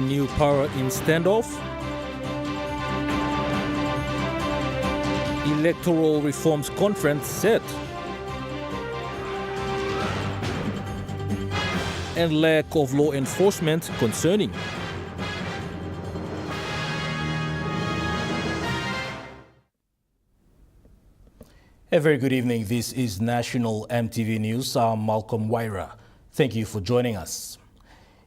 new power in standoff. Electoral reforms conference set. And lack of law enforcement concerning. A very good evening. This is National EMTV News. I'm Malcolm Waira. Thank you for joining us.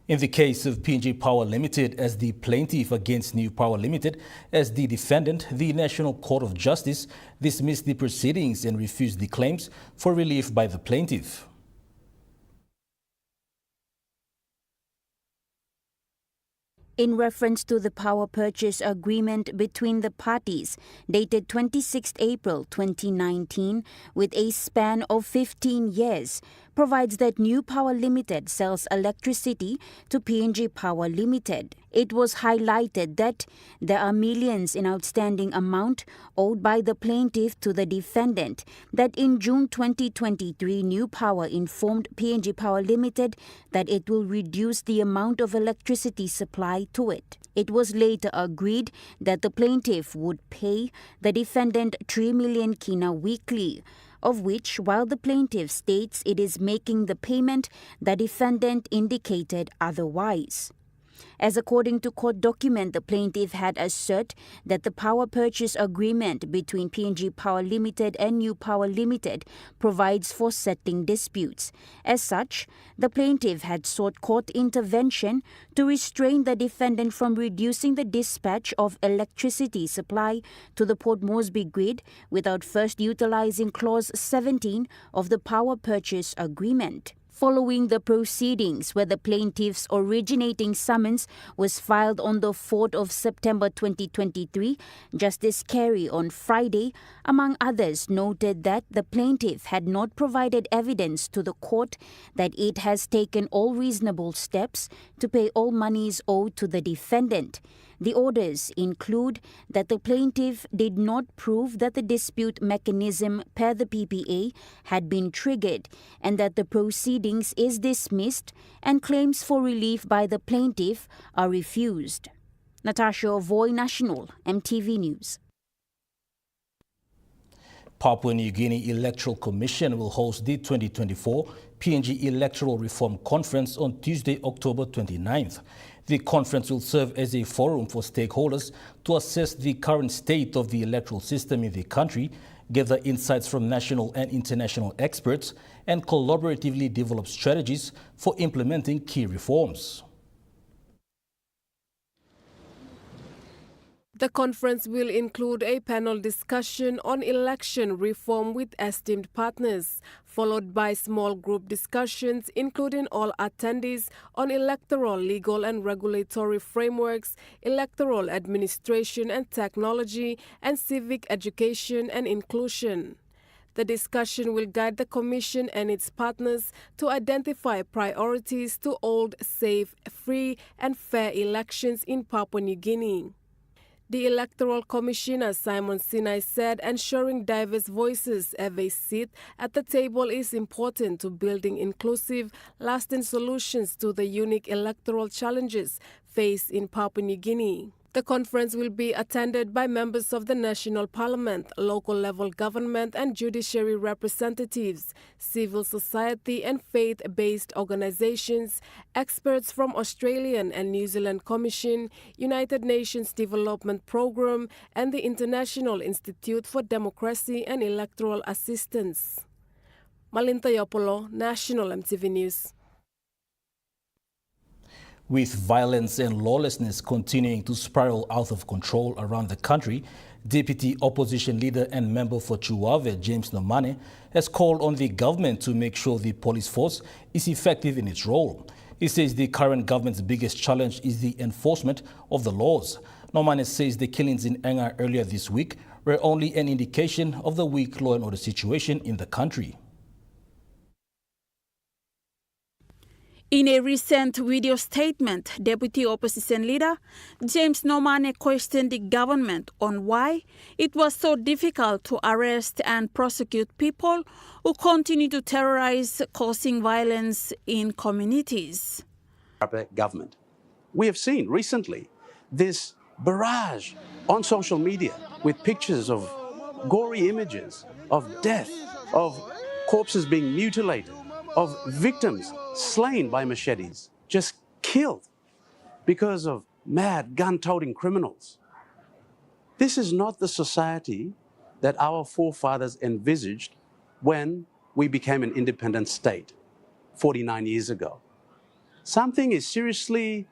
In the case of PNG Power Limited as the plaintiff against New Power Limited as the defendant, the National Court of Justice dismissed the proceedings and refused the claims for relief by the plaintiff. In reference to the power purchase agreement between the parties dated 26 April 2019 with a span of 15 years, provides that New Power Limited sells electricity to PNG Power Limited. It was highlighted that there are millions in outstanding amount owed by the plaintiff to the defendant, that in June 2023 New Power informed PNG Power Limited that it will reduce the amount of electricity supply to it. It was later agreed that the plaintiff would pay the defendant 3 million kina weekly, of which, while the plaintiff states it is making the payment, the defendant indicated otherwise. As according to court document, the plaintiff had asserted that the power purchase agreement between PNG Power Limited and New Power Limited provides for settling disputes. As such, the plaintiff had sought court intervention to restrain the defendant from reducing the dispatch of electricity supply to the Port Moresby grid without first utilizing Clause 17 of the power purchase agreement. Following the proceedings, where the plaintiff's originating summons was filed on the 4th of September 2023, Justice Carey on Friday, among others, noted that the plaintiff had not provided evidence to the court that it has taken all reasonable steps to pay all monies owed to the defendant. The orders include that the plaintiff did not prove that the dispute mechanism per the PPA had been triggered and that the proceedings is dismissed and claims for relief by the plaintiff are refused. Natasha Ovoy, National, EMTV News. Papua New Guinea Electoral Commission will host the 2024 PNG Electoral Reform Conference on Tuesday, October 29th. The conference will serve as a forum for stakeholders to assess the current state of the electoral system in the country, gather insights from national and international experts, and collaboratively develop strategies for implementing key reforms. The conference will include a panel discussion on election reform with esteemed partners, followed by small group discussions including all attendees on electoral, legal and regulatory frameworks, electoral administration and technology, and civic education and inclusion. The discussion will guide the Commission and its partners to identify priorities to hold safe, free and fair elections in Papua New Guinea. The Electoral Commissioner Simon Sinai said ensuring diverse voices have a seat at the table is important to building inclusive, lasting solutions to the unique electoral challenges faced in Papua New Guinea. The conference will be attended by members of the National Parliament, local level government and judiciary representatives, civil society and faith-based organizations, experts from Australian and New Zealand Commission, United Nations Development Programme and the International Institute for Democracy and Electoral Assistance. Malinta Yopolo, National EMTV News. With violence and lawlessness continuing to spiral out of control around the country, Deputy Opposition Leader and Member for Jiwaka, James Namatanai, has called on the government to make sure the police force is effective in its role. He says the current government's biggest challenge is the enforcement of the laws. Namatanai says the killings in Enga earlier this week were only an indication of the weak law and order situation in the country. In a recent video statement, Deputy Opposition Leader James Namatanai questioned the government on why it was so difficult to arrest and prosecute people who continue to terrorize, causing violence in communities. Government We have seen recently this barrage on social media with pictures of gory images of death, of corpses being mutilated, of victims slain by machetes, just killed because of mad gun-toting criminals. This is not the society that our forefathers envisaged when we became an independent state 49 years ago. Something is seriously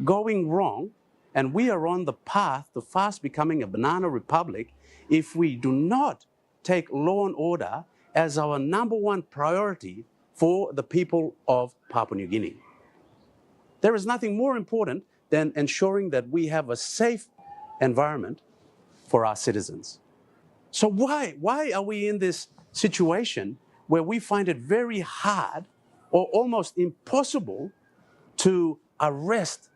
going wrong, and we are on the path to fast becoming a banana republic if we do not take law and order as our #1 priority for the people of Papua New Guinea. There is nothing more important than ensuring that we have a safe environment for our citizens. So why are we in this situation where we find it very hard or almost impossible to arrest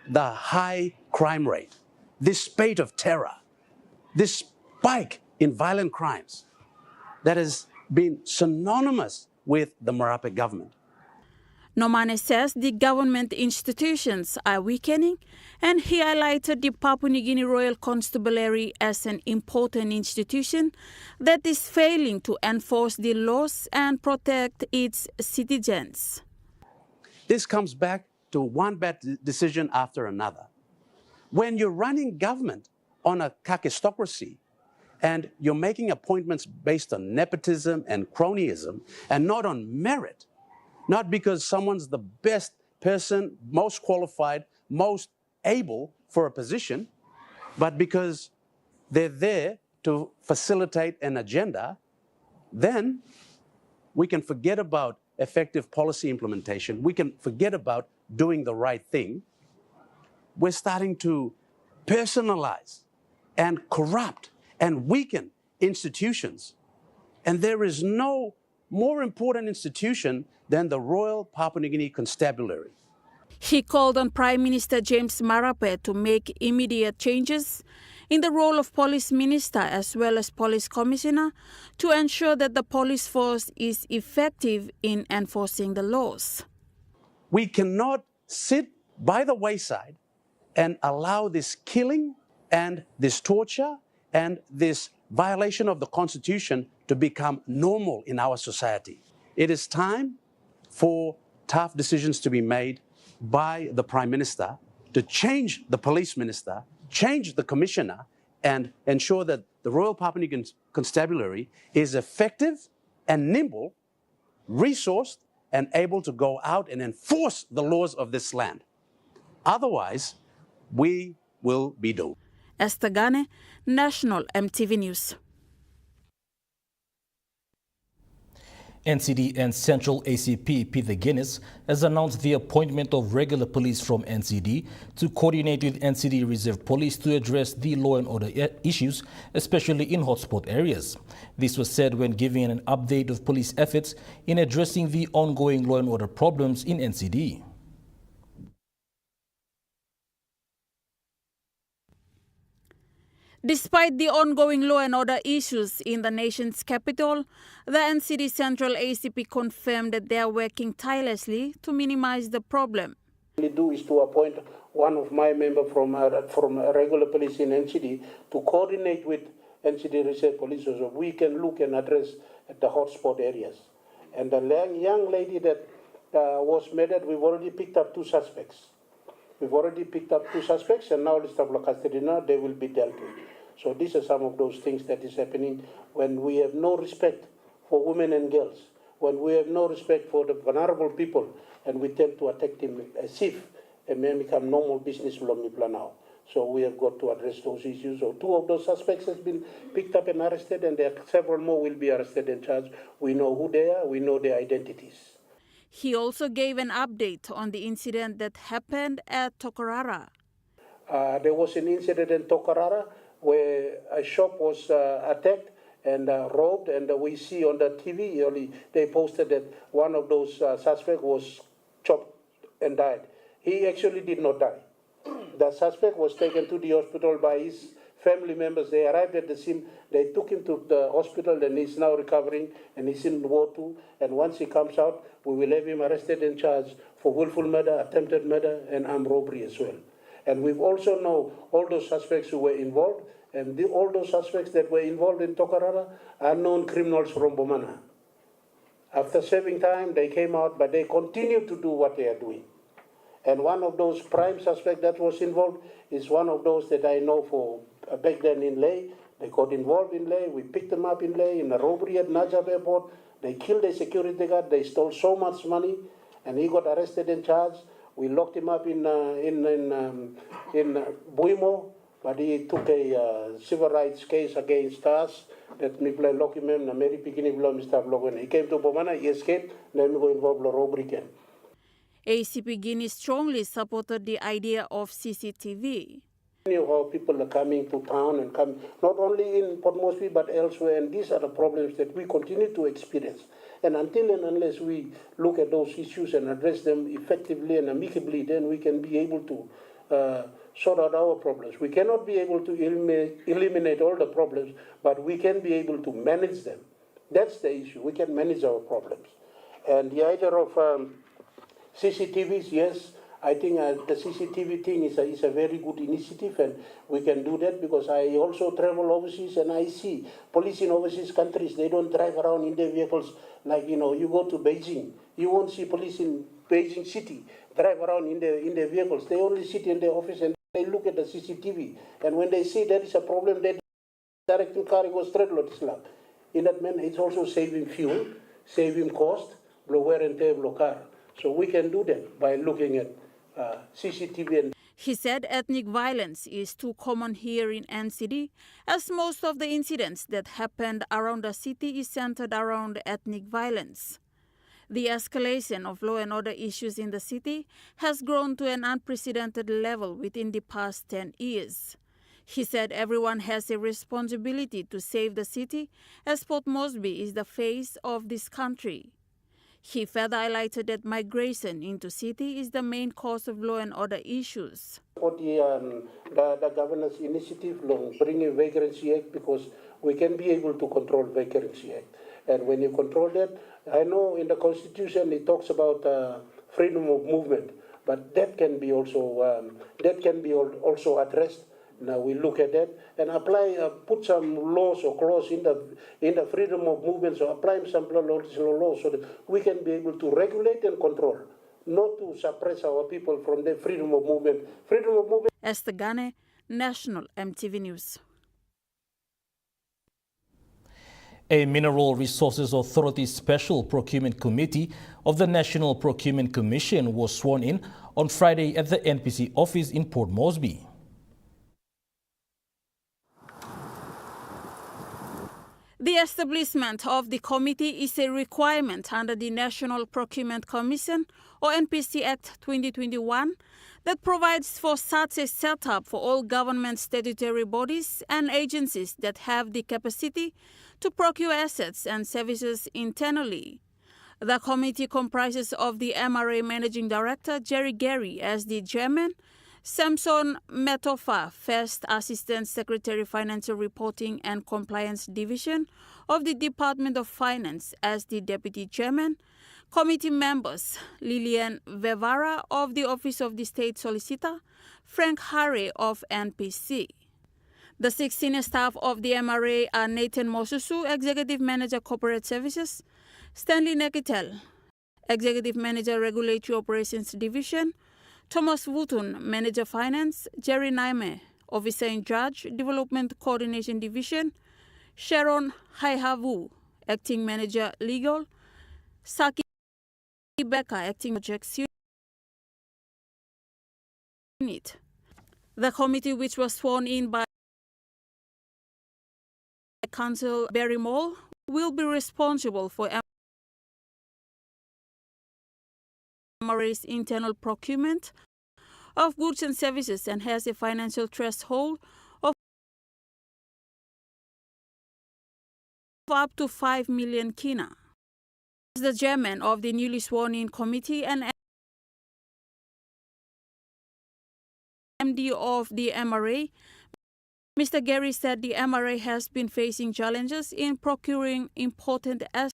the high crime rate, this spate of terror, this spike in violent crimes that has been synonymous with the Marape government? Nomane says the government institutions are weakening, and he highlighted the Papua New Guinea Royal Constabulary as an important institution that is failing to enforce the laws and protect its citizens. This comes back to one bad decision after another. When you're running government on a kakistocracy and you're making appointments based on nepotism and cronyism and not on merit, not because someone's the best person, most qualified, most able for a position, but because they're there to facilitate an agenda, then we can forget about effective policy implementation. We can forget about doing the right thing. We're starting to personalize and corrupt and weaken institutions. And there is no more important institution than the Royal Papua New Guinea Constabulary. He called on Prime Minister James Marape to make immediate changes in the role of police minister as well as police commissioner to ensure that the police force is effective in enforcing the laws. We cannot sit by the wayside and allow this killing and this torture and this violation of the Constitution to become normal in our society. It is time for tough decisions to be made by the Prime Minister to change the police minister, change the commissioner, and ensure that the Royal Papua New Guinea Constabulary is effective and nimble, resourced, and able to go out and enforce the laws of this land. Otherwise, we will be doomed. Esther Gane, National EMTV News. NCD and Central ACP Peter Guinness has announced the appointment of regular police from NCD to coordinate with NCD Reserve Police to address the law and order issues, especially in hotspot areas. This was said when giving an update of police efforts in addressing the ongoing law and order problems in NCD. Despite the ongoing law and order issues in the nation's capital, the NCD Central ACP confirmed that they are working tirelessly to minimize the problem. What we do is to appoint one of my members from regular police in NCD to coordinate with NCD Reserve Police so we can look and address the hotspot areas. And the young lady that was murdered, we've already picked up 2 suspects. We've already picked up 2 suspects, and now the staff of custody now they will be dealt with. So these are some of those things that is happening when we have no respect for women and girls, when we have no respect for the vulnerable people, and we tend to attack them as if it may become normal business now. So we have got to address those issues. So 2 of those suspects has been picked up and arrested, and there are several more will be arrested and charged. We know who they are, we know their identities. He also gave an update on the incident that happened at Tokarara. There was an incident in Tokarara where a shop was attacked and robbed, and we see on the TV, they posted that one of those suspects was chopped and died. He actually did not die. The suspect was taken to the hospital by his family members. They arrived at the scene, they took him to the hospital, and he's now recovering, and he's in Ward 2, and once he comes out, we will have him arrested and charged for willful murder, attempted murder, and armed robbery as well. And we've also know all those suspects who were involved, and all those suspects that were involved in Tokarara are known criminals from Bomana. After serving time, they came out, but they continue to do what they are doing. And one of those prime suspects that was involved is one of those that I know for back then in Leh. They got involved in Leh. We picked them up in Leh in a robbery at Najaf Airport. They killed a security guard. They stole so much money, and he got arrested and charged. We locked him up in Buimo, but he took a civil rights case against us. That me play lock him in Mary Pikini below Mr. Blogan. He came to Bomana, he escaped, then we got involved in robbery again. ACP Guinea strongly supported the idea of CCTV. You know how people are coming to town and come not only in Port Moresby but elsewhere, and these are the problems that we continue to experience. And until and unless we look at those issues and address them effectively and amicably, then we can be able to sort out our problems. We cannot be able to eliminate all the problems, but we can be able to manage them. That's the issue. We can manage our problems. And the idea of CCTVs, yes, I think the CCTV thing is a very good initiative, and we can do that because I also travel overseas and I see police in overseas countries. They don't drive around in their vehicles like, you go to Beijing. You won't see police in Beijing city drive around in their vehicles. They only sit in their office and they look at the CCTV. And when they see there is a problem, they direct the car and go straight to Islam. In that manner, it's also saving fuel, saving cost, blow wear and tear, blow car. So we can do that by looking at CCTV. And He said ethnic violence is too common here in NCD, as most of the incidents that happened around the city is centered around ethnic violence. The escalation of law and order issues in the city has grown to an unprecedented level within the past 10 years. He said everyone has a responsibility to save the city, as Port Moresby is the face of this country. He further highlighted that migration into city is the main cause of law and order issues. For the governor's initiative, bringing Vagrancy Act, because we can be able to control Vagrancy Act. And when you control that, I know in the Constitution it talks about freedom of movement, but that can be also addressed. Now we look at that and apply, put some laws or clause in the freedom of movement, so apply some laws so that we can be able to regulate and control, not to suppress our people from the freedom of movement. Freedom of movement. Esther Gane, National EMTV News. A Mineral Resources Authority Special Procurement Committee of the National Procurement Commission was sworn in on Friday at the NPC office in Port Moresby. The establishment of the committee is a requirement under the National Procurement Commission, or NPC Act 2021, that provides for such a setup for all government statutory bodies and agencies that have the capacity to procure assets and services internally. The committee comprises of the MRA Managing Director, Jerry Gary, as the chairman, Samson Metofa, First Assistant Secretary Financial Reporting and Compliance Division of the Department of Finance, as the Deputy Chairman. Committee members Lillian Vevara of the Office of the State Solicitor, Frank Harry of NPC. The 6 senior staff of the MRA are Nathan Mosusu, Executive Manager Corporate Services, Stanley Nekitel, Executive Manager Regulatory Operations Division, Thomas Wooten, Manager Finance, Jerry Naime, Officer in Charge, Development Coordination Division, Sharon Haihavu, Acting Manager Legal, Saki Becker, Acting Projects Unit. The committee, which was sworn in by Council Barry Moll, will be responsible for MRA's internal procurement of goods and services and has a financial threshold of up to 5 million kina. As the chairman of the newly sworn-in committee and MD of the MRA, Mr. Gary said the MRA has been facing challenges in procuring important assets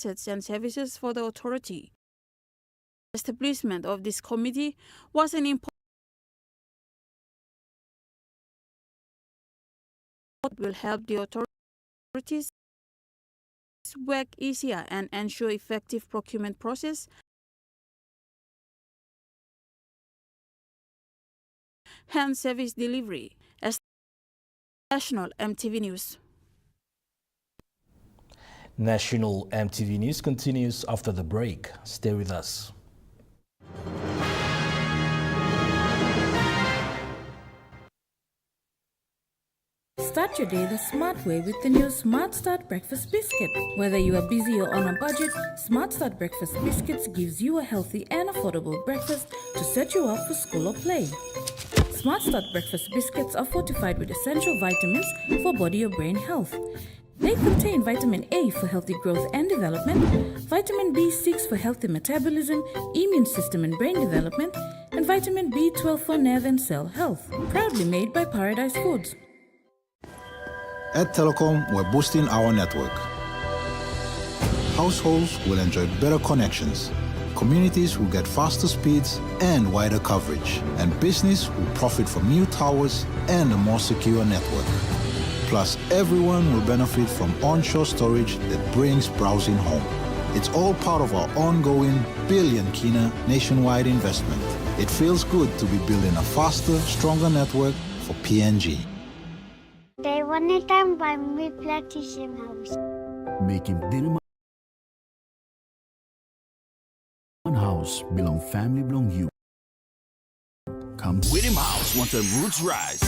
assets and services for the authority. The establishment of this committee was an important will help the authorities work easier and ensure effective procurement process and service delivery. As National EMTV News. National EMTV News continues after the break. Stay with us. Start your day the smart way with the new Smart Start Breakfast Biscuit. Whether you are busy or on a budget, Smart Start Breakfast Biscuits gives you a healthy and affordable breakfast to set you up for school or play. Smart Start Breakfast Biscuits are fortified with essential vitamins for body or brain health. They contain vitamin A for healthy growth and development, vitamin B6 for healthy metabolism, immune system and brain development, and vitamin B12 for nerve and cell health. Proudly made by Paradise Foods. At Telecom, we're boosting our network. Households will enjoy better connections. Communities will get faster speeds and wider coverage. And business will profit from new towers and a more secure network. Plus, everyone will benefit from onshore storage that brings browsing home. It's all part of our ongoing billion kina nationwide investment. It feels good to be building a faster, stronger network for PNG. They one time by me Platinum House. Making dinner one house belong family belong you. Come Whittam House wants a roots rise.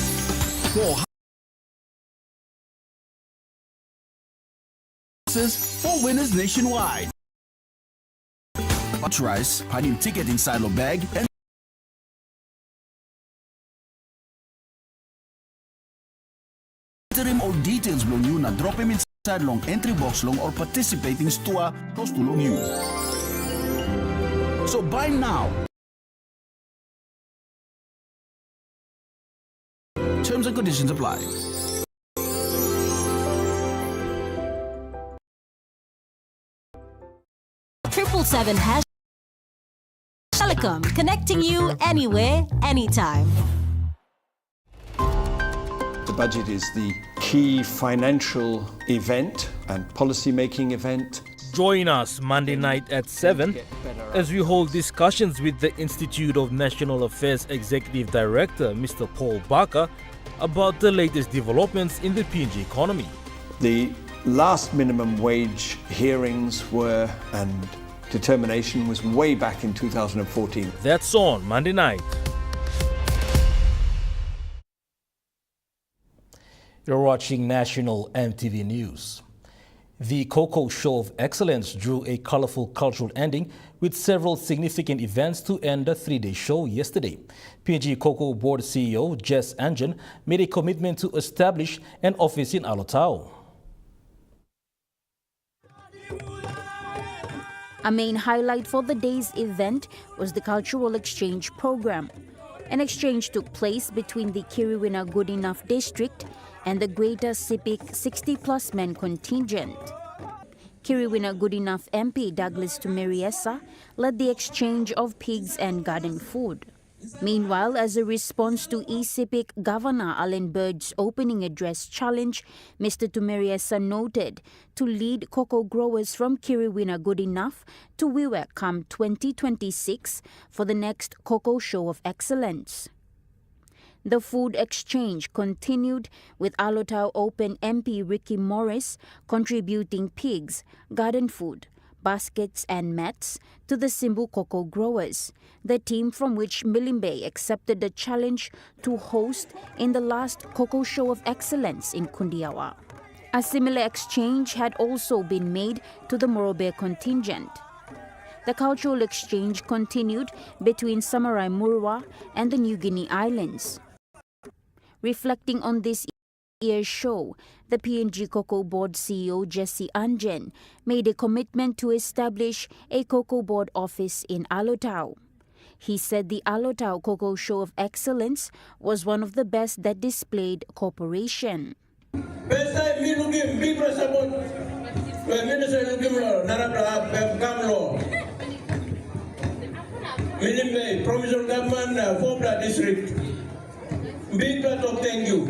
4 houses for winners nationwide. Roots rise, hiding ticket inside your bag and or details belong you na drop him inside long entry box long or participating store close to long you. So buy now. Terms and conditions apply. #777 Telecom, connecting you anywhere, anytime. The budget is the key financial event and policy-making event. Join us Monday night at 7 as we hold discussions with the Institute of National Affairs Executive Director, Mr. Paul Barker, about the latest developments in the PNG economy. The last minimum wage hearings were and determination was way back in 2014. That's on Monday night. You're watching National EMTV News. The Cocoa Show of Excellence drew a colorful cultural ending with several significant events to end a 3-day show yesterday. PNG Cocoa Board CEO Jess Anjan made a commitment to establish an office in Alotau. A main highlight for the day's event was the cultural exchange program. An exchange took place between the Kiriwina Good Enough District and the Greater Sipik 60-plus men contingent. Kiriwina Good Enough MP Douglas Tumeriesa led the exchange of pigs and garden food. Meanwhile, as a response to ECPIC Governor Alan Bird's opening address challenge, Mr. Tumeriesa noted to lead cocoa growers from Kiriwina Good Enough to Jiwaka come 2026 for the next Cocoa Show of Excellence. The food exchange continued with Alotau Open MP Ricky Morris contributing pigs, garden food, baskets and mats to the Simbu cocoa growers, the team from which Milimbe accepted the challenge to host in the last Cocoa Show of Excellence in Kundiawa. A similar exchange had also been made to the Morobe contingent. The cultural exchange continued between Samurai Murwa and the New Guinea Islands. Reflecting on this year's show, the PNG Cocoa Board CEO Jesse Anjan made a commitment to establish a Cocoa Board office in Alotau. He said the Alotau Cocoa Show of Excellence was one of the best that displayed cooperation. Milimbe, provincial government, Fobla district. Big part of thank you.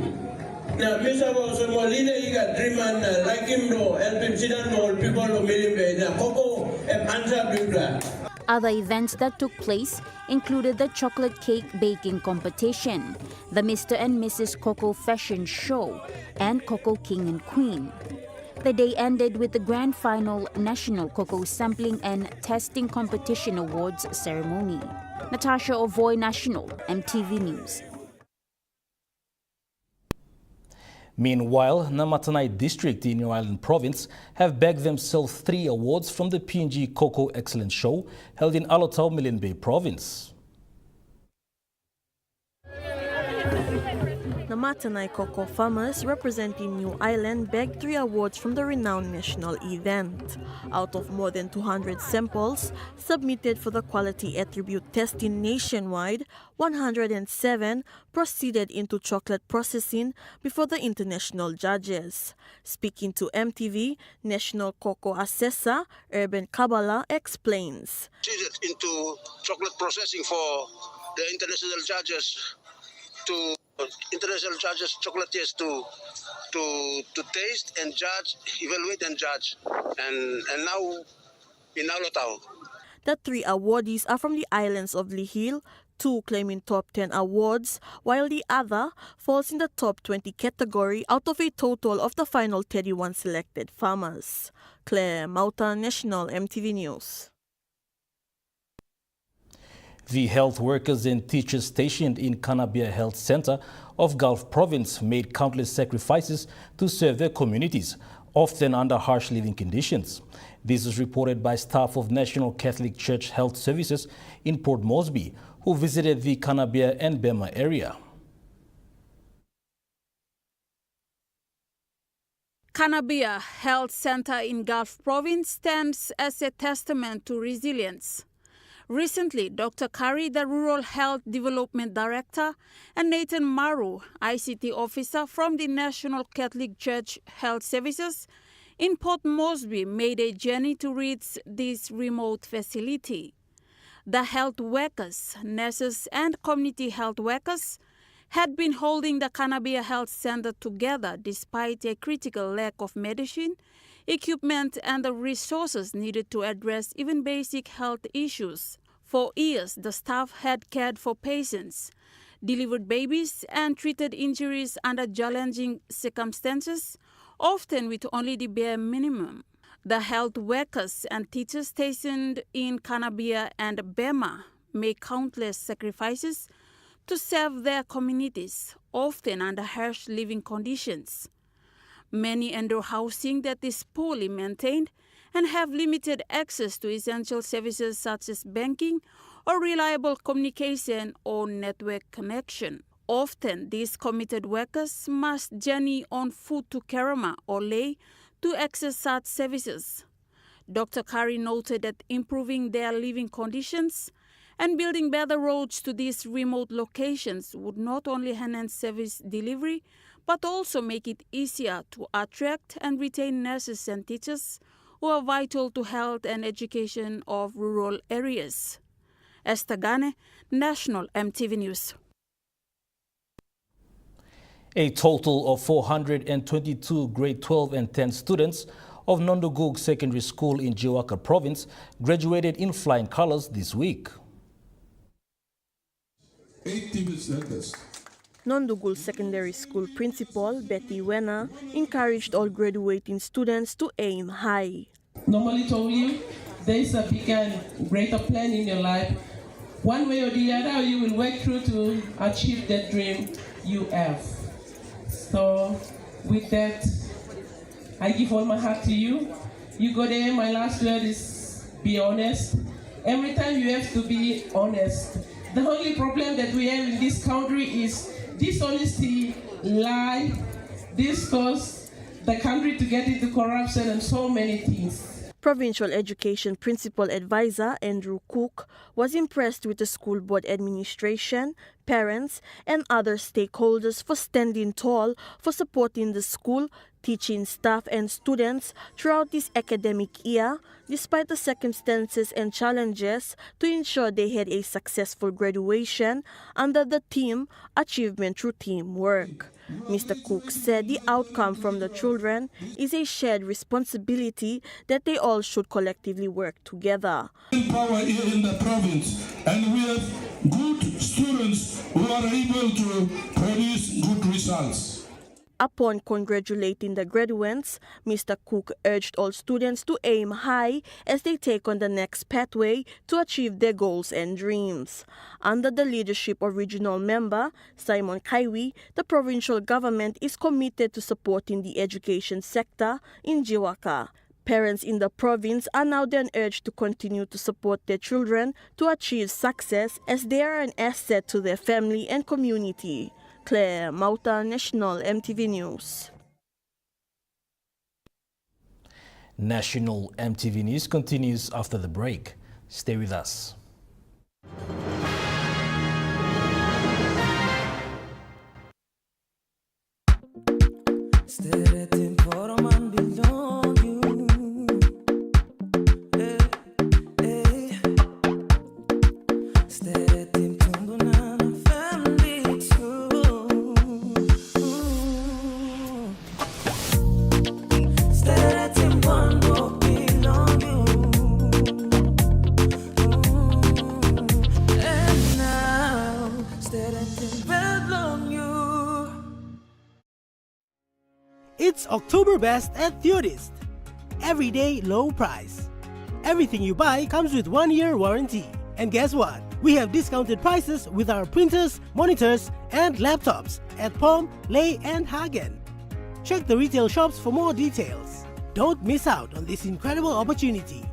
Now, Mr. Molina, you got dream and like him, help him sit down, all people of Milimbe. Now, Coco, answer Bibla. Other events that took place included the chocolate cake baking competition, the Mr. and Mrs. Coco fashion show, and Coco King and Queen. The day ended with the grand final National Cocoa Sampling and Testing Competition Awards ceremony. Natasha Ovoy, National, MTV News. Meanwhile, Namatanai district in New Ireland province have bagged themselves 3 awards from the PNG Cocoa Excellence Show held in Alotau, Milimbe province. Namatanai cocoa farmers representing New Ireland bagged 3 awards from the renowned national event. Out of more than 200 samples submitted for the quality attribute testing nationwide, 107 proceeded into chocolate processing before the international judges. Speaking to MTV, National Cocoa Assessor Urban Kabbalah explains. Into chocolate processing for the international judges to chocolatiers to taste and judge, evaluate and judge, and now in Alotau. The 3 awardees are from the islands of Lihil, 2 claiming top 10 awards, while the other falls in the top 20 category out of a total of the final 31 selected farmers. Claire Mauta, National, MTV News. The health workers and teachers stationed in Kanabia Health Center of Gulf Province made countless sacrifices to serve their communities, often under harsh living conditions. This is reported by staff of National Catholic Church Health Services in Port Moresby, who visited the Kanabia and Bema area. Kanabia Health Center in Gulf Province stands as a testament to resilience. Recently, Dr. Kari, the Rural Health Development Director, and Nathan Maru, ICT Officer from the National Catholic Church Health Services in Port Moresby, made a journey to reach this remote facility. The health workers, nurses, and community health workers had been holding the Kanabia Health Center together despite a critical lack of medicine, equipment, and the resources needed to address even basic health issues. For years, the staff had cared for patients, delivered babies, and treated injuries under challenging circumstances, often with only the bare minimum. The health workers and teachers stationed in Kanabia and Bema make countless sacrifices to serve their communities, often under harsh living conditions. Many endure housing that is poorly maintained and have limited access to essential services such as banking or reliable communication or network connection. Often, these committed workers must journey on foot to Kerama or Leh to access such services. Dr. Kari noted that improving their living conditions and building better roads to these remote locations would not only enhance service delivery, but also make it easier to attract and retain nurses and teachers who are vital to health and education of rural areas. Esther Gane, National, MTV News. A total of 422 grade 12 and 10 students of Nondogug Secondary School in Jiwaka Province graduated in flying colors this week. 8 letters. Nondogul Secondary School Principal Betty Wena encouraged all graduating students to aim high. Normally told you, there is a bigger and greater plan in your life. One way or the other, you will work through to achieve that dream you have. So with that, I give all my heart to you. You go there, my last word is be honest. Every time you have to be honest. The only problem that we have in this country is dishonesty, lie. This causes the country to get into corruption and so many things. Provincial Education Principal Advisor Andrew Cook was impressed with the school board administration, parents, and other stakeholders for standing tall for supporting the school teaching staff and students throughout this academic year, despite the circumstances and challenges, to ensure they had a successful graduation under the theme Achievement Through Teamwork. Mr. Cook said the outcome from the children is a shared responsibility that they all should collectively work together. Power here in the province, and we have good students who are able to produce good results. Upon congratulating the graduates, Mr. Cook urged all students to aim high as they take on the next pathway to achieve their goals and dreams. Under the leadership of regional member Simon Kaiwi, the provincial government is committed to supporting the education sector in Jiwaka. Parents in the province are now then urged to continue to support their children to achieve success as they are an asset to their family and community. Claire Mauta, National EMTV News. National EMTV News continues after the break. Stay with us. It's Oktoberfest at Theodist. Everyday low price. Everything you buy comes with 1-year warranty. And guess what? We have discounted prices with our printers, monitors, and laptops at POM, Lay, and Hagen. Check the retail shops for more details. Don't miss out on this incredible opportunity.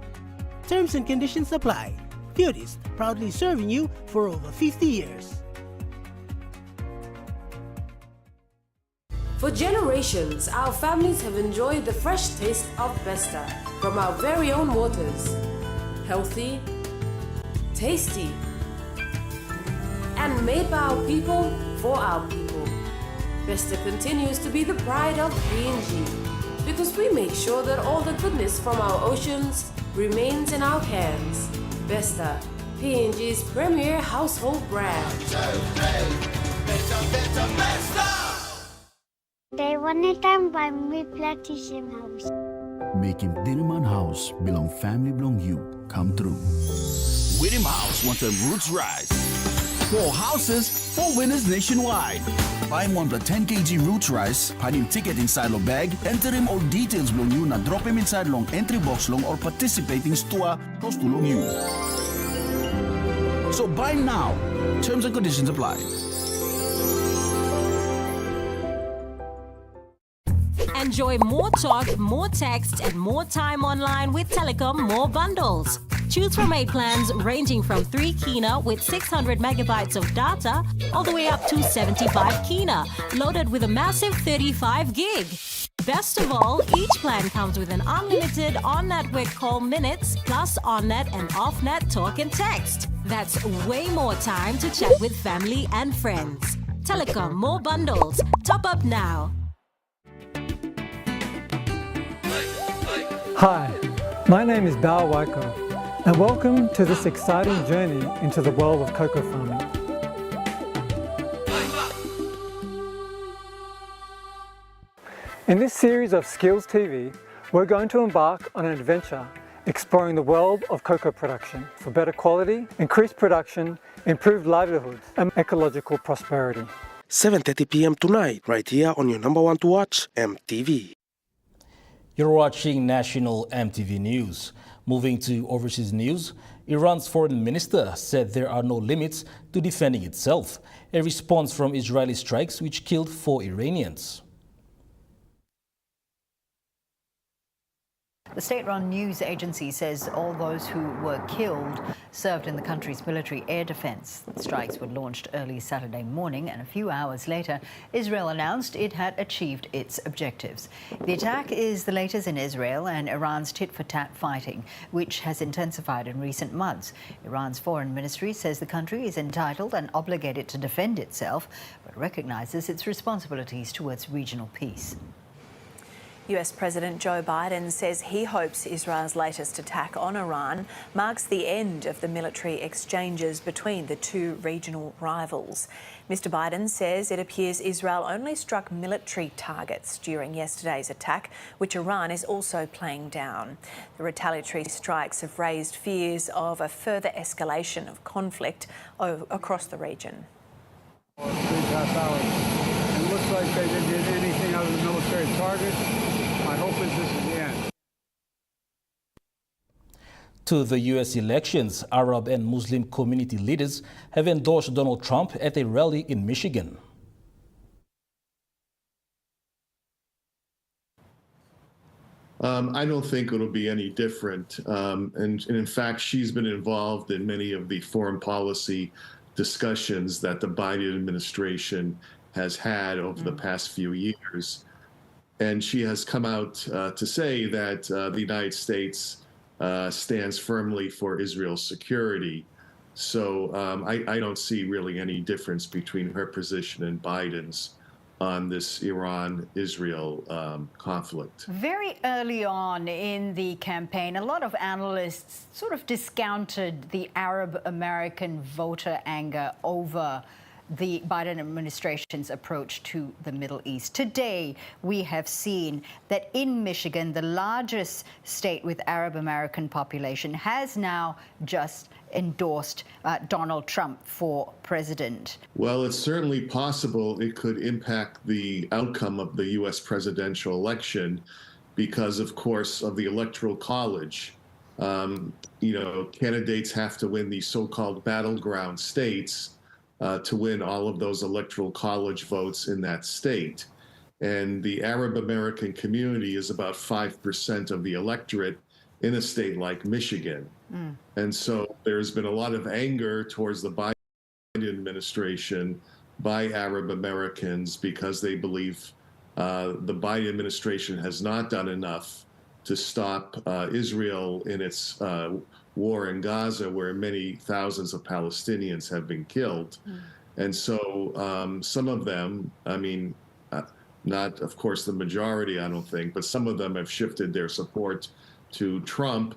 Terms and conditions apply. Theodist, proudly serving you for over 50 years. For generations, our families have enjoyed the fresh taste of Besta from our very own waters. Healthy, tasty, and made by our people for our people. Besta continues to be the pride of PNG because we make sure that all the goodness from our oceans remains in our hands. Besta, PNG's premier household brand. They one time by me plantation house. Making Dinaman House belong family belong you come true. Whittam House wants a roots rise. 4 houses, 4 winners nationwide. Buy 1 plus 10 kg roots rice, pad him ticket inside lo bag, enter him all details belong you na drop him inside long entry box long or participating store close to long you. So buy now. Terms and conditions apply. Enjoy more talk, more text, and more time online with Telecom More Bundles. Choose from 8 plans ranging from 3 kina with 600 megabytes of data all the way up to 75 kina, loaded with a massive 35 gig. Best of all, each plan comes with an unlimited on-network call minutes plus on-net and off-net talk and text. That's way more time to chat with family and friends. Telecom More Bundles. Top up now. Hi, my name is Jiwaka, and welcome to this exciting journey into the world of cocoa farming. In this series of Skills TV, we're going to embark on an adventure exploring the world of cocoa production for better quality, increased production, improved livelihoods, and ecological prosperity. 7:30 p.m. tonight, right here on your number 1 to watch, EMTV. You're watching National EMTV News. Moving to overseas news, Iran's foreign minister said there are no limits to defending itself, a response from Israeli strikes which killed 4 Iranians. The state-run news agency says all those who were killed served in the country's military air defense. The strikes were launched early Saturday morning, and a few hours later, Israel announced it had achieved its objectives. The attack is the latest in Israel and Iran's tit-for-tat fighting, which has intensified in recent months. Iran's foreign ministry says the country is entitled and obligated to defend itself, but recognizes its responsibilities towards regional peace. US President Joe Biden says he hopes Israel's latest attack on Iran marks the end of the military exchanges between the two regional rivals. Mr. Biden says it appears Israel only struck military targets during yesterday's attack, which Iran is also playing down. The retaliatory strikes have raised fears of a further escalation of conflict across the region. 3.5 hours. It looks like they didn't hit anything other than military targets. My hope is this is the end. To the U.S. elections, Arab and Muslim community leaders have endorsed Donald Trump at a rally in Michigan. I don't think it'll be any different. And in fact, she's been involved in many of the foreign policy discussions that the Biden administration has had over the past few years. And she has come out to say that the United States stands firmly for Israel's security. So I don't see really any difference between her position and Biden's on this Iran-Israel conflict. Very early on in the campaign, a lot of analysts sort of discounted the Arab-American voter anger over the Biden administration's approach to the Middle East. Today, we have seen that in Michigan, the largest state with Arab-American population, has now just endorsed Donald Trump for president. Well, it's certainly possible it could impact the outcome of the U.S. presidential election because, of course, of the Electoral College. Candidates have to win these so-called battleground states to win all of those Electoral College votes in that state. And the Arab American community is about 5% of the electorate in a state like Michigan. And so there's been a lot of anger towards the Biden administration by Arab Americans because they believe the Biden administration has not done enough to stop Israel in its war in Gaza, where many thousands of Palestinians have been killed. And so some of them, not, of course, the majority, I don't think, but some of them have shifted their support to Trump,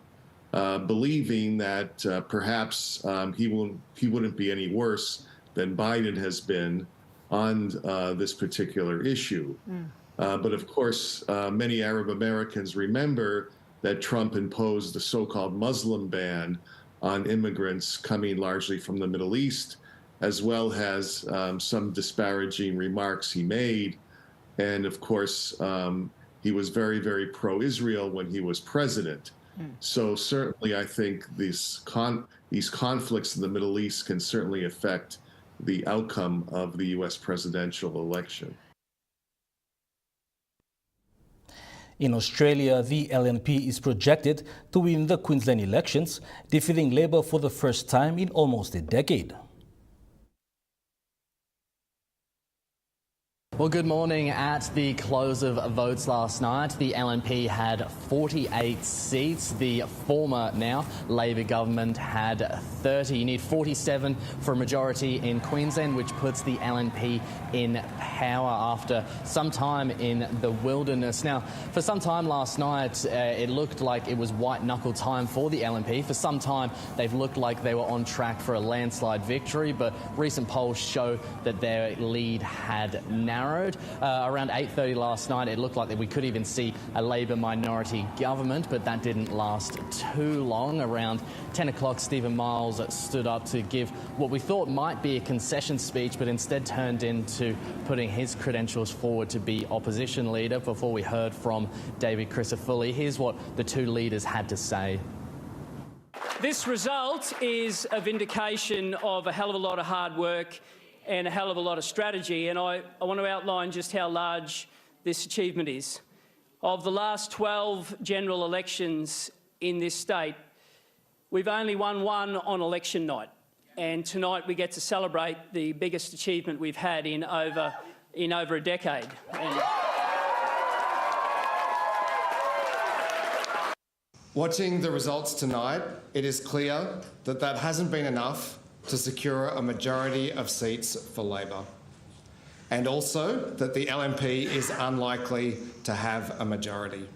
believing that perhaps he wouldn't be any worse than Biden has been on this particular issue. But of course, many Arab Americans remember that Trump imposed the so-called Muslim ban on immigrants coming largely from the Middle East, as well as some disparaging remarks he made. And of course, he was very, very pro-Israel when he was president. So certainly I think these conflicts in the Middle East can certainly affect the outcome of the U.S. presidential election. In Australia, the LNP is projected to win the Queensland elections, defeating Labor for the first time in almost a decade. Well, good morning. At the close of votes last night, the LNP had 48 seats. The former, now Labor government, had 30. You need 47 for a majority in Queensland, which puts the LNP in power after some time in the wilderness. Now, for some time last night, it looked like it was white-knuckle time for the LNP. For some time, they've looked like they were on track for a landslide victory, but recent polls show that their lead had narrowed. Around 8:30 last night, it looked like that we could even see a Labor minority government, but that didn't last too long. Around 10 o'clock, Stephen Miles stood up to give what we thought might be a concession speech, but instead turned into putting his credentials forward to be opposition leader before we heard from David Crisafulli. Here's what the two leaders had to say. This result is a vindication of a hell of a lot of hard work and a hell of a lot of strategy, and I want to outline just how large this achievement is. Of the last 12 general elections in this state, we've only won one on election night, and tonight we get to celebrate the biggest achievement we've had in over a decade. Watching the results tonight, it is clear that that hasn't been enough to secure a majority of seats for Labor. and also that the LNP is unlikely to have a majority.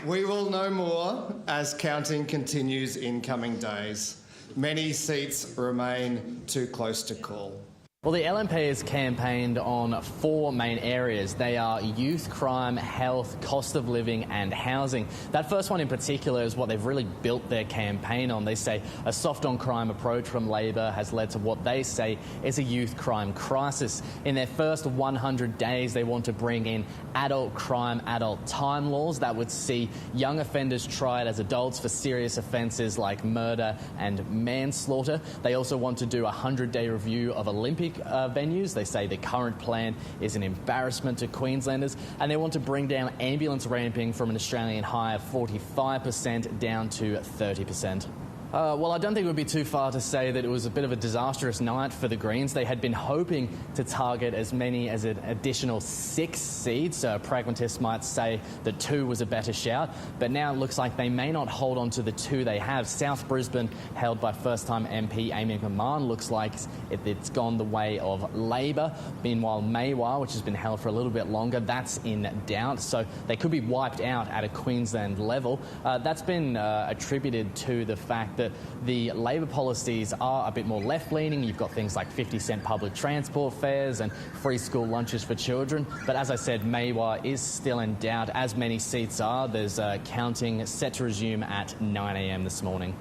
We will know more as counting continues in coming days. Many seats remain too close to call. Well, the LNP has campaigned on 4 main areas. They are youth crime, health, cost of living and housing. That first one in particular is what they've really built their campaign on. They say a soft on crime approach from Labor has led to what they say is a youth crime crisis. In their first 100 days, they want to bring in adult crime, adult time laws that would see young offenders tried as adults for serious offences like murder and manslaughter. They also want to do a 100-day review of Olympic venues. They say the current plan is an embarrassment to Queenslanders, and they want to bring down ambulance ramping from an Australian high of 45% down to 30%. Well, I don't think it would be too far to say that it was a bit of a disastrous night for the Greens. They had been hoping to target as many as an additional 6 seats. Pragmatists might say that 2 was a better shout, but now it looks like they may not hold on to the 2 they have. South Brisbane, held by first-time MP Amy McMahon, looks like it's gone the way of Labor. Meanwhile, Maiwar, which has been held for a little bit longer, that's in doubt, so they could be wiped out at a Queensland level. That's been attributed to the fact that the Labor policies are a bit more left-leaning. You've got things like 50-cent public transport fares and free school lunches for children. But as I said, Maiwar is still in doubt, as many seats are. There's counting set to resume at 9 a.m. this morning.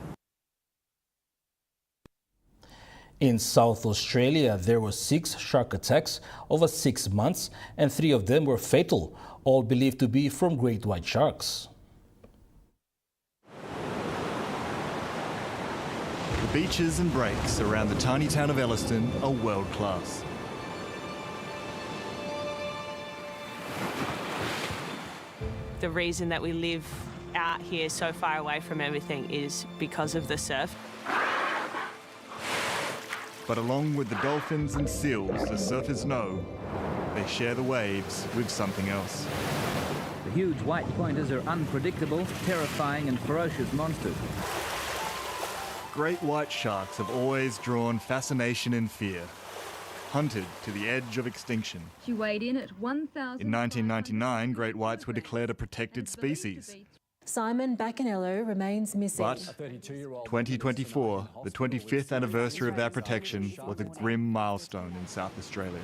In South Australia, there were 6 shark attacks over 6 months, and 3 of them were fatal, all believed to be from great white sharks. The beaches and breaks around the tiny town of Elliston are world class. The reason that we live out here so far away from everything is because of the surf. But along with the dolphins and seals, the surfers know, they share the waves with something else. The huge white pointers are unpredictable, terrifying and ferocious monsters. Great white sharks have always drawn fascination and fear, hunted to the edge of extinction. She weighed in at 1,000. In 1999, great whites were declared a protected species. Simon Baccanello remains missing. But 2024, the 25th anniversary of that protection, was a grim milestone in South Australia.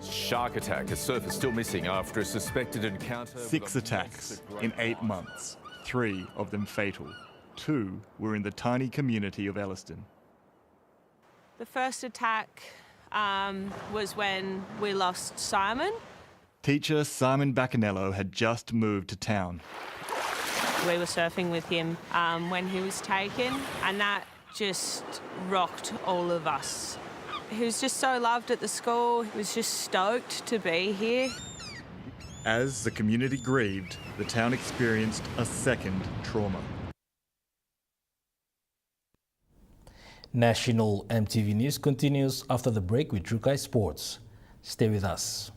Shark attack. A surfer still missing after a suspected encounter. 6 attacks in 8 months, 3 of them fatal. 2 were in the tiny community of Elliston. The first attack was when we lost Simon. Teacher Simon Baccanello had just moved to town. We were surfing with him when he was taken, and that just rocked all of us. He was just so loved at the school. He was just stoked to be here. As the community grieved, the town experienced a second trauma. National EMTV News continues after the break with Trukai Sports. Stay with us.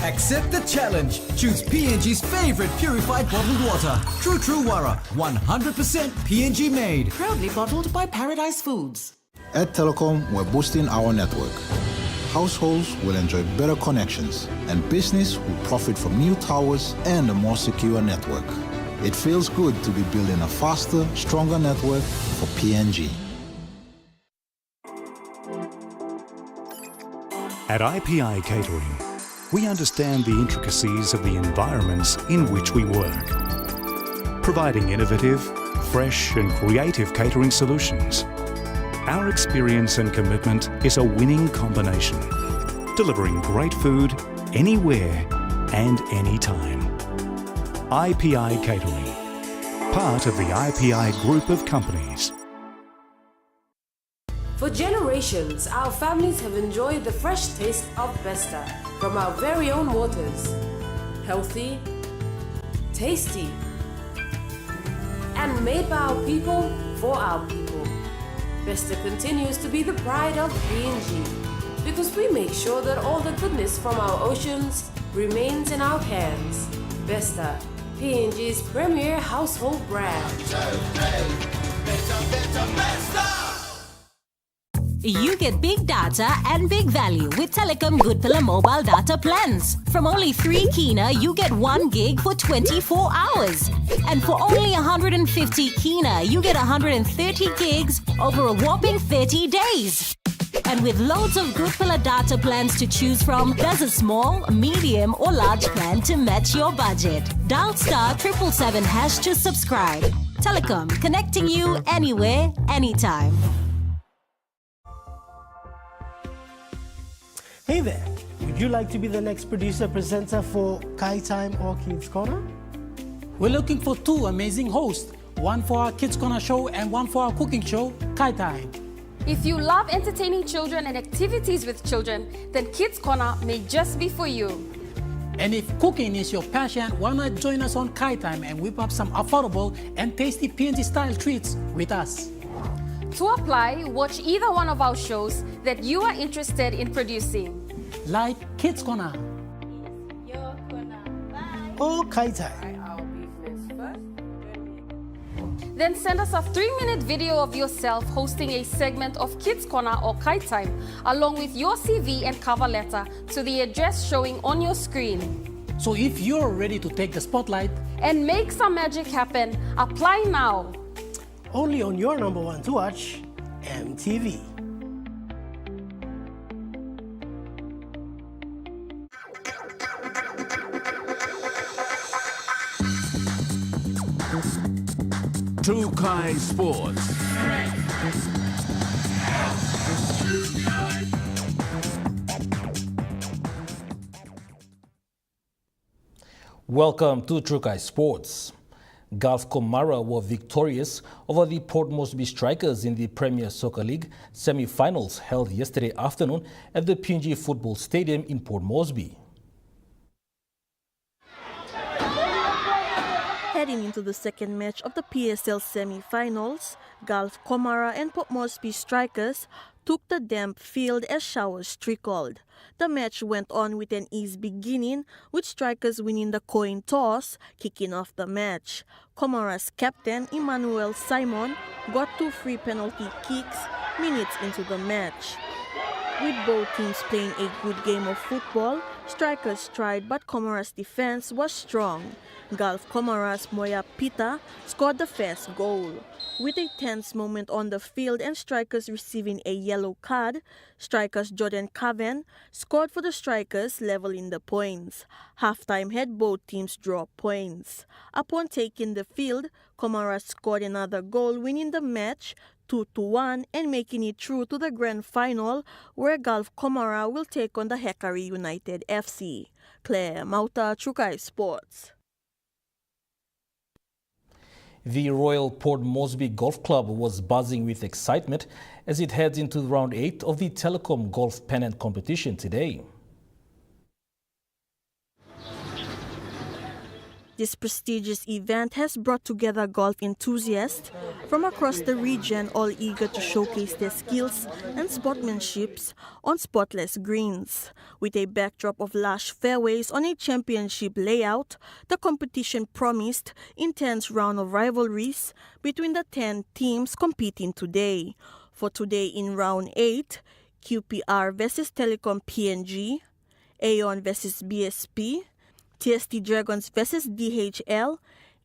Accept the challenge. Choose PNG's favorite purified bottled water. True Wara, 100% PNG made. Proudly bottled by Paradise Foods. At Telecom, we're boosting our network. Households will enjoy better connections, and business will profit from new towers and a more secure network. It feels good to be building a faster, stronger network for PNG. At IPI Catering, we understand the intricacies of the environments in which we work, providing innovative, fresh and creative catering solutions. Our experience and commitment is a winning combination, delivering great food anywhere and anytime. IPI Catering, part of the IPI group of companies. For generations, our families have enjoyed the fresh taste of Besta from our very own waters. Healthy, tasty, and made by our people for our people. Besta continues to be the pride of PNG because we make sure that all the goodness from our oceans remains in our hands. Besta, PNG's premier household brand. You get big data and big value with Telecom Good Pillar mobile data plans. From only 3 kina, you get 1 gig for 24 hours. And for only 150 kina, you get 130 gigs over a whopping 30 days. And with loads of Good Pillar data plans to choose from, there's a small, medium or large plan to match your budget. Dial *777# to subscribe. Telecom, connecting you anywhere, anytime. Hey there, would you like to be the next producer presenter for Kai Time or Kids Corner? We're looking for 2 amazing hosts, one for our Kids Corner show and one for our cooking show, Kai Time. If you love entertaining children and activities with children, then Kids Corner may just be for you. And if cooking is your passion, why not join us on Kai Time and whip up some affordable and tasty PNG-style treats with us? To apply, watch either one of our shows that you are interested in producing. Like Kids Corner. Your corner. Bye. Or Kai Time. Then send us a 3-minute video of yourself hosting a segment of Kids Corner or Kai Time, along with your CV and cover letter to the address showing on your screen. So if you're ready to take the spotlight and make some magic happen, apply now. Only on your number 1 to watch, EMTV. Trukai Sports. Welcome to Trukai Sports. Gulf Comara were victorious over the Port Moresby Strikers in the Premier Soccer League semi-finals held yesterday afternoon at the PNG Football Stadium in Port Moresby. Heading into the second match of the PSL semi-finals, Gulf Comara and Port Moresby Strikers took the damp field as showers trickled. The match went on with an easy beginning, with Strikers winning the coin toss, kicking off the match. Comara's captain, Emmanuel Simon, got 2 free penalty kicks minutes into the match. With both teams playing a good game of football, Strikers tried, but Comara's defense was strong. Gulf Comara's Moya Pita scored the first goal. With a tense moment on the field and Strikers receiving a yellow card, Strikers Jordan Cavan scored for the Strikers, leveling the points. Halftime had both teams draw points. Upon taking the field, Comara scored another goal, winning the match 2-1 and making it through to the grand final, where Gulf Comara will take on the Hekari United FC. Claire Mauta, Trukai Sports. The Royal Port Moresby Golf Club was buzzing with excitement as it heads into round 8 of the Telecom Golf Pennant competition today. This prestigious event has brought together golf enthusiasts from across the region, all eager to showcase their skills and sportsmanship on spotless greens. With a backdrop of lush fairways on a championship layout, the competition promised intense round of rivalries between the 10 teams competing today. For today in round 8, QPR versus Telecom PNG, Aon versus BSP, TST Dragons versus DHL,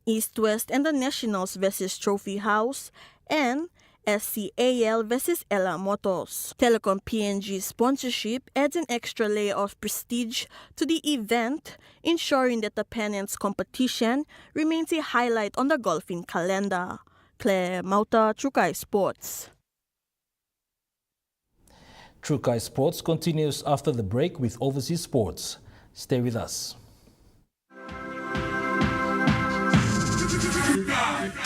East West and the Nationals versus Trophy House, and SCAL versus Ella Motors. Telecom PNG sponsorship adds an extra layer of prestige to the event, ensuring that the pennants competition remains a highlight on the golfing calendar. Claire Mauta, Trukai Sports. Trukai Sports continues after the break with overseas sports. Stay with us.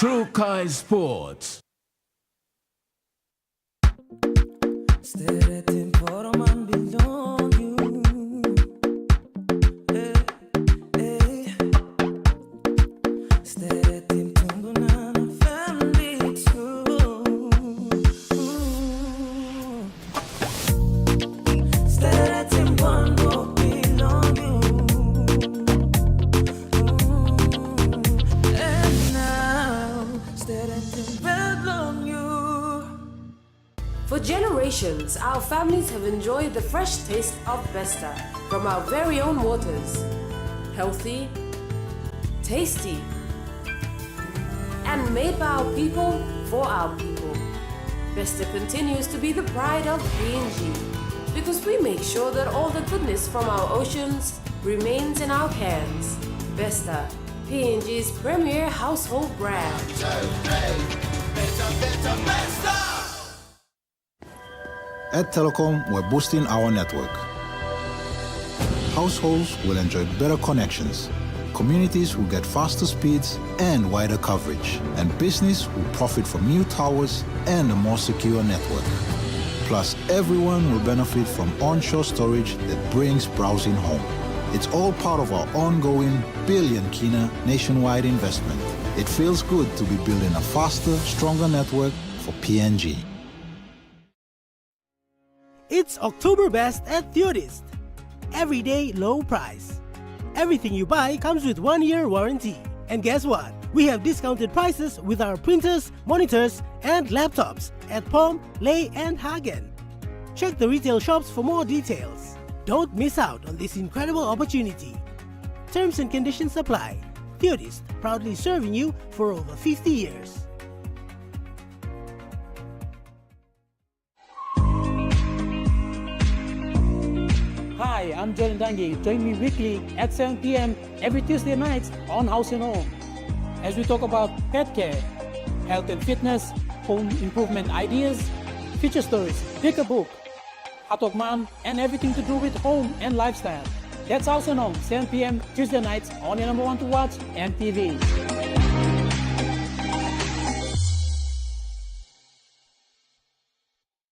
Trukai Sports. generations, our families have enjoyed the fresh taste of Besta from our very own waters. Healthy, tasty, and made by our people for our people. Besta continues to be the pride of PNG because we make sure that all the goodness from our oceans remains in our hands. Besta, PNG's premier household brand. At Telecom, we're boosting our network. Households will enjoy better connections. Communities will get faster speeds and wider coverage. And business will profit from new towers and a more secure network. Plus, everyone will benefit from onshore storage that brings browsing home. It's all part of our ongoing billion kina nationwide investment. It feels good to be building a faster, stronger network for PNG. It's October Best at Theodist. Everyday low price. Everything you buy comes with 1-year warranty. And guess what? We have discounted prices with our printers, monitors, and laptops at POM, Lay, and Hagen. Check the retail shops for more details. Don't miss out on this incredible opportunity. Terms and conditions apply. Theodist, proudly serving you for over 50 years. Hi, I'm Jordan Dangi. Join me weekly at 7 p.m. every Tuesday nights on House and Home as we talk about pet care, health and fitness, home improvement ideas, feature stories, pick a book, Hatok Man, and everything to do with home and lifestyle. That's House and Home, 7 p.m. Tuesday nights on your number one to watch, EMTV.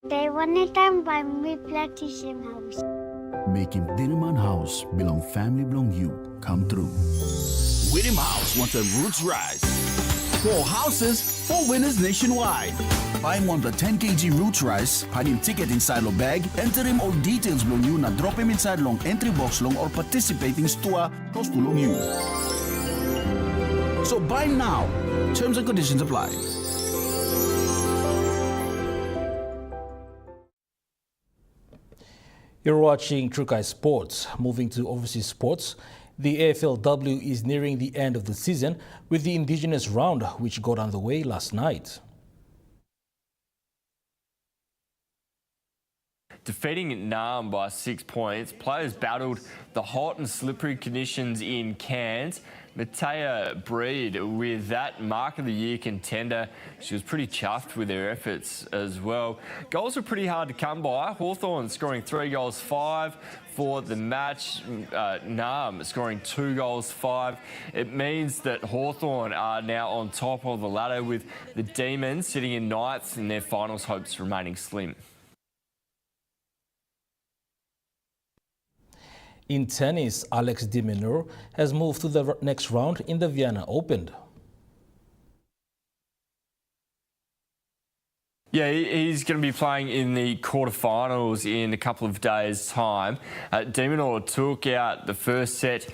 They one time by me plantation house. Making Dinaman House belong family belong you come true. Whittam House wants a roots rise. 4 houses, 4 winners nationwide. Buy him on the 10 kg roots rice, hide him ticket inside lo bag, enter him all details long you na drop him inside long entry box long or participating stua close to long you. So buy now. Terms and conditions apply. You're watching Trukai Sports. Moving to overseas sports, the AFLW is nearing the end of the season with the Indigenous round, which got underway last night. Defeating Nam by 6 points, players battled the hot and slippery conditions in Cairns. Matea Breed with that Mark of the Year contender. She was pretty chuffed with their efforts as well. Goals were pretty hard to come by. Hawthorn scoring 3 goals, 5 for the match. Nam scoring 2 goals, 5. It means that Hawthorn are now on top of the ladder with the Demons sitting in 9th and their finals hopes remaining slim. In tennis, Alex de Minaur has moved to the next round in the Vienna Open. Yeah, he's going to be playing in the quarterfinals in a couple of days' time. de Minaur took out the first set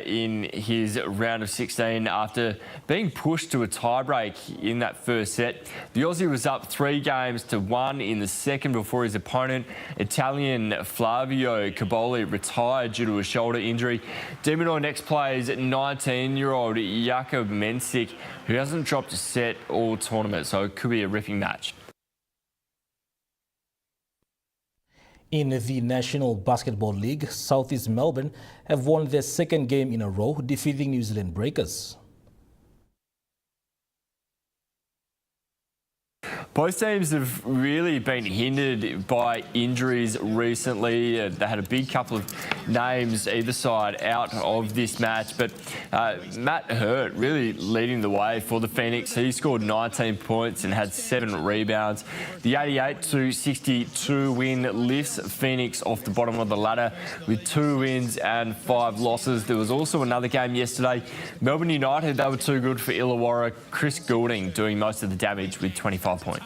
in his round of 16 after being pushed to a tiebreak in that first set. The Aussie was up 3-1 in the second before his opponent, Italian Flavio Caboli, retired due to a shoulder injury. De Minaur next plays 19-year-old Jakub Mensik, who hasn't dropped a set all tournament, so it could be a ripping match. In the National Basketball League, Southeast Melbourne have won their second game in a row, defeating New Zealand Breakers. Both teams have really been hindered by injuries recently. They had a big couple of names either side out of this match, but Matt Hurt really leading the way for the Phoenix. He scored 19 points and had 7 rebounds. The 88-62 win lifts Phoenix off the bottom of the ladder with 2 wins and 5 losses. There was also another game yesterday. Melbourne United, they were too good for Illawarra. Chris Goulding doing most of the damage with 25 points.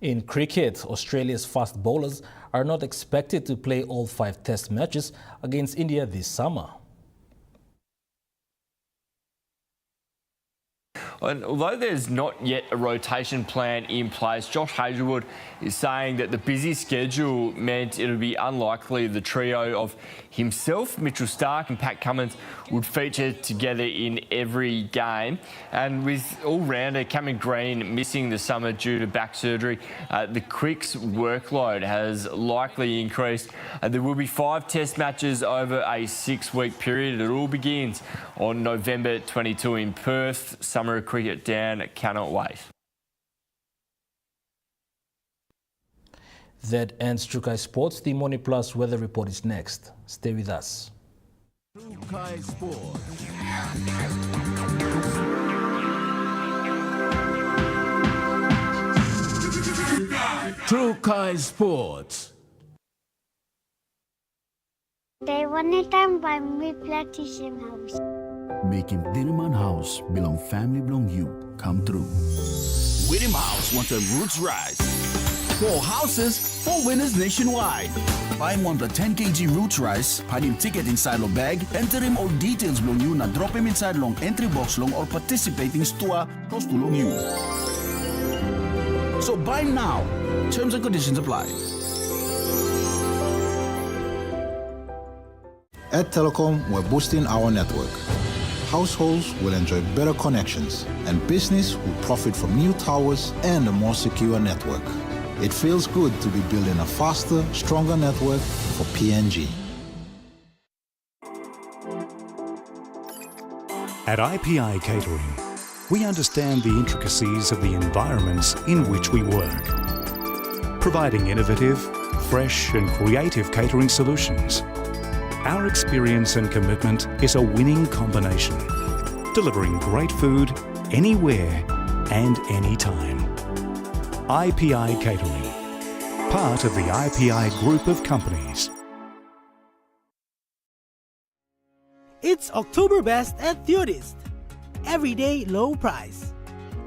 In cricket, Australia's fast bowlers are not expected to play all 5 test matches against India this summer. And although there's not yet a rotation plan in place, Josh Hazelwood is saying that the busy schedule meant it would be unlikely the trio of himself, Mitchell Starc and Pat Cummins would feature together in every game. And with all-rounder Cameron Green missing the summer due to back surgery, the Quicks' workload has likely increased. There will be 5 test matches over a 6-week period. It all begins on November 22 in Perth. Summer cricket down, cannot wait. That ends Trukai Sports. The Morning Plus weather report is next. Stay with us. Trukai Sports. Trukai Sports. They wanted time by me plantation house. Making Dinaman House belong family belong you come true. Whittam House wants a roots rise. 4 houses, 4 winners nationwide. Buy one the 10 kg roots rice, pad him ticket inside lo bag, enter him all details long you, na drop him inside long entry box long or participating store close to long you. So buy now. Terms and conditions apply. At Telecom, we're boosting our network. Households will enjoy better connections, and business will profit from new towers and a more secure network. It feels good to be building a faster, stronger network for PNG. At IPI Catering, we understand the intricacies of the environments in which we work, providing innovative, fresh and creative catering solutions. Our experience and commitment is a winning combination, delivering great food anywhere and anytime. IPI Catering, part of the IPI group of companies. It's October Best at Theodist. Everyday low price.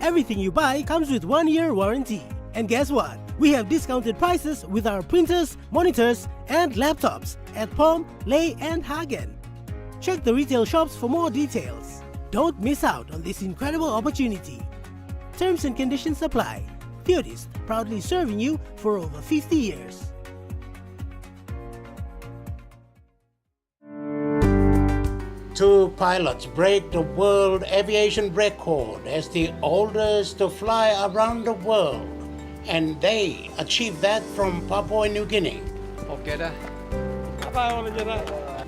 Everything you buy comes with 1-year warranty. And guess what? We have discounted prices with our printers, monitors, and laptops at POM, Lay, and Hagen. Check the retail shops for more details. Don't miss out on this incredible opportunity. Terms and conditions apply. Theodist, proudly serving you for over 50 years. Two pilots break the world aviation record as the oldest to fly around the world. And they achieved that from Papua New Guinea.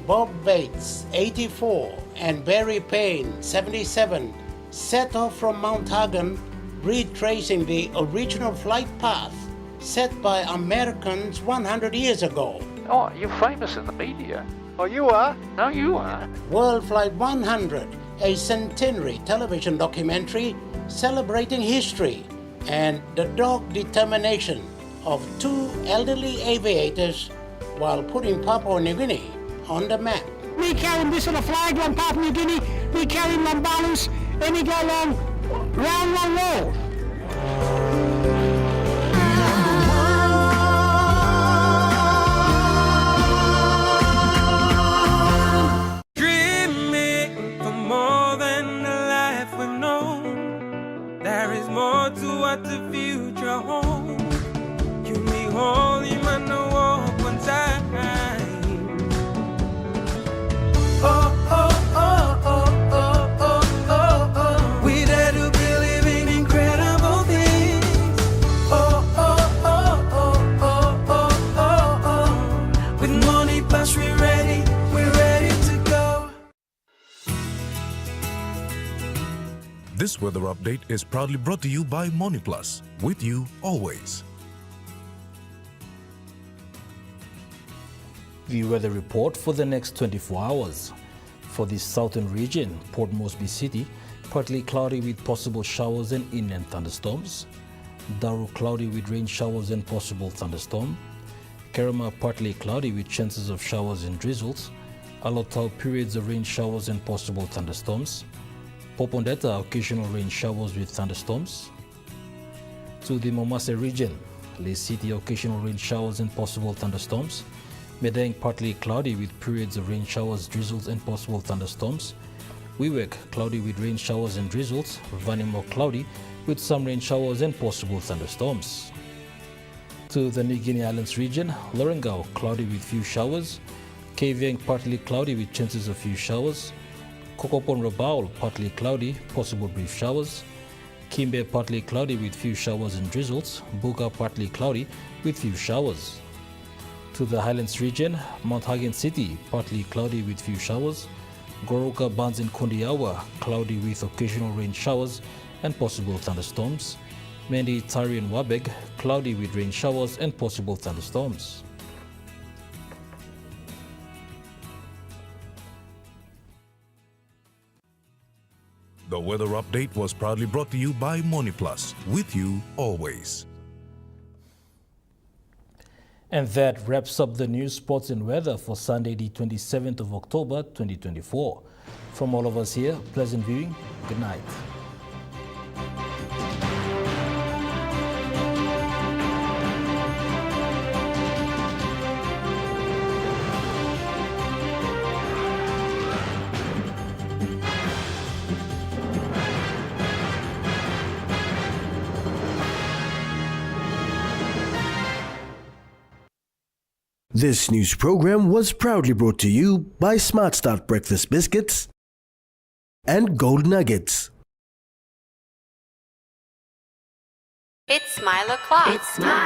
Bob Bates, 84, and Barry Payne, 77, set off from Mount Hagen, retracing the original flight path set by Americans 100 years ago. Oh, you're famous in the media. Oh, you are? No, you are. World Flight 100, a centenary television documentary celebrating history and the dogged determination of 2 elderly aviators while putting Papua New Guinea on the map. We carry this on a flag on Papua New Guinea, we carry Lambalus, and we go along round the world. Dreaming for more than the life we've known. There is more to what the future holds. You may hold him and walk one time. Oh, oh, oh, oh, oh, oh, oh, oh. We dare to believe in incredible things. Oh, oh, oh, oh, oh, oh, oh, oh. With money plus we're ready to go. This weather update is proudly brought to you by MoneyPlus, with you always. The weather report for the next 24 hours. For the southern region, Port Moresby City, partly cloudy with possible showers and inland thunderstorms. Daru, cloudy with rain showers and possible thunderstorm. Kerema, partly cloudy with chances of showers and drizzles. Alotau, periods of rain showers and possible thunderstorms. Popondetta, occasional rain showers with thunderstorms. To the Momase region, Lake City, occasional rain showers and possible thunderstorms. Medang, partly cloudy with periods of rain showers, drizzles and possible thunderstorms. Wewak, cloudy with rain showers and drizzles. Vanimo, cloudy with some rain showers and possible thunderstorms. To the New Guinea Islands region, Lorengau, cloudy with few showers. Kavieng, partly cloudy with chances of few showers. Kokopon Rabaul, partly cloudy, possible brief showers. Kimbe, partly cloudy with few showers and drizzles. Buka, partly cloudy with few showers. To the Highlands region, Mount Hagen City, partly cloudy with few showers. Goroka, Bans and Kondiawa, cloudy with occasional rain showers and possible thunderstorms. Mendi, Tari and Wabeg, cloudy with rain showers and possible thunderstorms. The weather update was proudly brought to you by MoneyPlus, with you always. And that wraps up the news, sports and weather for Sunday, the 27th of October, 2024. From all of us here, pleasant viewing. Good night. This news program was proudly brought to you by Smart Start Breakfast Biscuits and Gold Nuggets. It's Smile O'Clock. It's Smile.